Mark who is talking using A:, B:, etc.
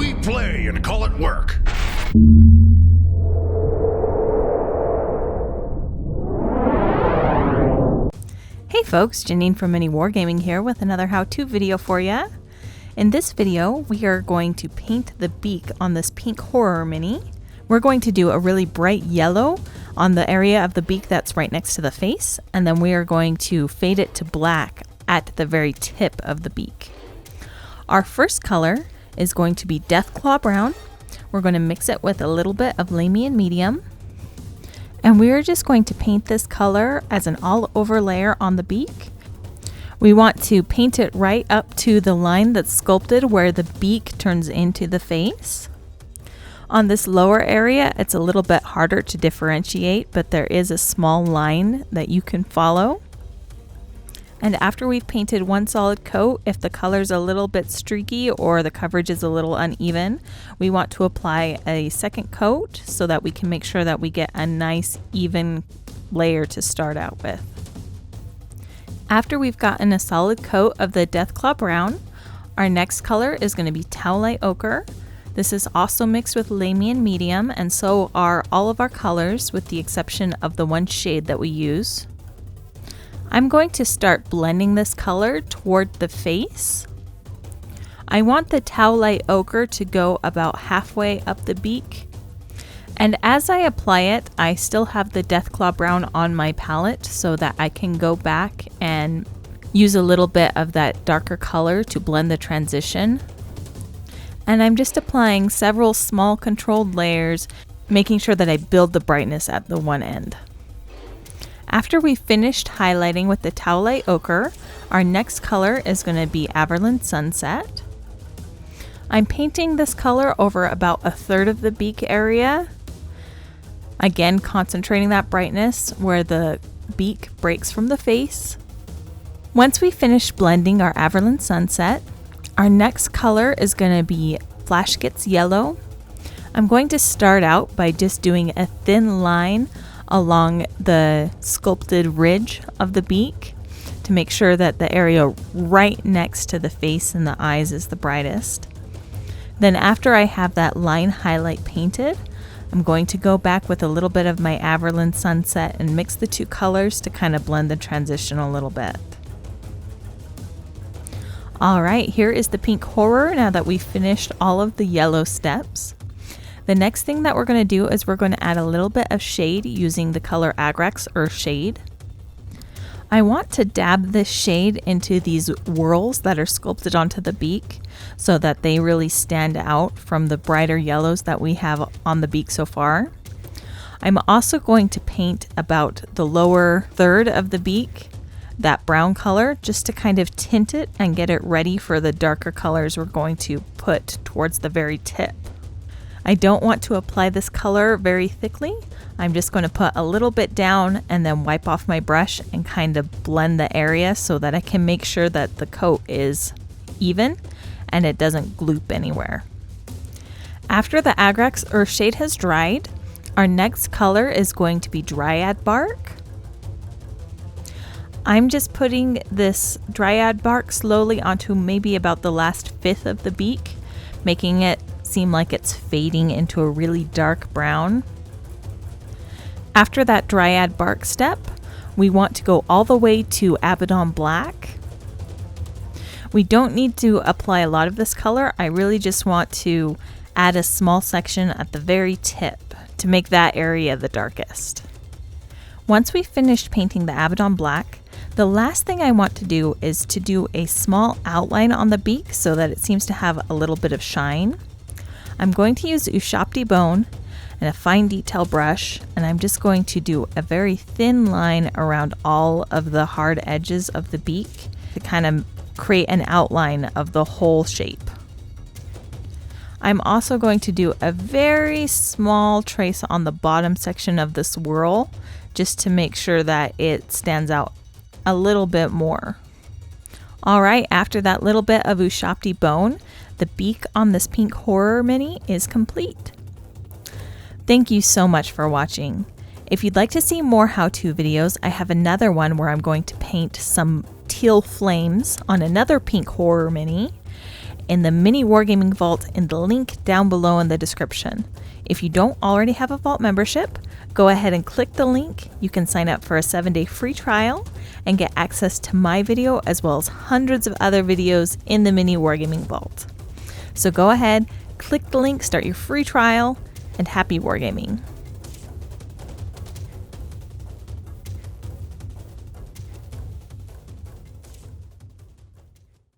A: We play and call it work.
B: Hey folks, Janene from MiniWarGaming here with another how-to video for you. In this video, we are going to paint the beak on this pink horror mini. We're going to do a really bright yellow on the area of the beak that's right next to the face, and then we are going to fade it to black at the very tip of the beak. Our first color is going to be Deathclaw Brown. We're going to mix it with a little bit of Avedon Medium. And we're just going to paint this color as an all-over layer on the beak. We want to paint it right up to the line that's sculpted where the beak turns into the face. On this lower area, it's a little bit harder to differentiate, but there is a small line that you can follow. And after we've painted one solid coat, if the color's a little bit streaky or the coverage is a little uneven, we want to apply a second coat so that we can make sure that we get a nice even layer to start out with. After we've gotten a solid coat of the Deathclaw Brown, our next color is going to be Tali ochre. This is also mixed with Avedon Medium, and so are all of our colors with the exception of the one shade that we use. I'm going to start blending this color toward the face. I want the Tali ochre to go about halfway up the beak. And as I apply it, I still have the Deathclaw Brown on my palette so that I can go back and use a little bit of that darker color to blend the transition. And I'm just applying several small controlled layers, making sure that I build the brightness at the one end. After we've finished highlighting with the Tali ochre, our next color is going to be Avedon Sunset. I'm painting this color over about a third of the beak area. Again, concentrating that brightness where the beak breaks from the face. Once we finish blending our Avedon Sunset, our next color is going to be Flash Gets Yellow. I'm going to start out by just doing a thin line along the sculpted ridge of the beak to make sure that the area right next to the face and the eyes is the brightest. Then after I have that line highlight painted, I'm going to go back with a little bit of my Avedon Sunset and mix the two colors to kind of blend the transition a little bit. Alright, here is the pink horror now that we've finished all of the yellow steps. The next thing that we're going to do is we're going to add a little bit of shade using the color Agrax Earth Shade. I want to dab this shade into these whorls that are sculpted onto the beak so that they really stand out from the brighter yellows that we have on the beak so far. I'm also going to paint about the lower third of the beak, that brown color, just to kind of tint it and get it ready for the darker colors we're going to put towards the very tip. I don't want to apply this color very thickly. I'm just going to put a little bit down and then wipe off my brush and kind of blend the area so that I can make sure that the coat is even and it doesn't gloop anywhere. After the Agrax Earth Shade has dried, our next color is going to be Dryad Bark. I'm just putting this Dryad Bark slowly onto maybe about the last fifth of the beak, making it seem like it's fading into a really dark brown. After that Dryad Bark step, we want to go all the way to Avedon Black. We don't need to apply a lot of this color. I really just want to add a small section at the very tip to make that area the darkest. Once we've finished painting the Avedon Black, the last thing I want to do is to do a small outline on the beak so that it seems to have a little bit of shine. I'm going to use Ushapti Bone and a fine detail brush, and I'm just going to do a very thin line around all of the hard edges of the beak to kind of create an outline of the whole shape. I'm also going to do a very small trace on the bottom section of this swirl just to make sure that it stands out a little bit more. Alright, after that little bit of Ushapti Bone, the beak on this pink horror mini is complete. Thank you so much for watching. If you'd like to see more how-to videos, I have another one where I'm going to paint some teal flames on another pink horror mini, in the Mini Wargaming Vault in the link down below in the description. If you don't already have a Vault membership, go ahead and click the link. You can sign up for a 7-day free trial and get access to my video as well as hundreds of other videos in the Mini Wargaming Vault. So go ahead, click the link, start your free trial, and happy wargaming.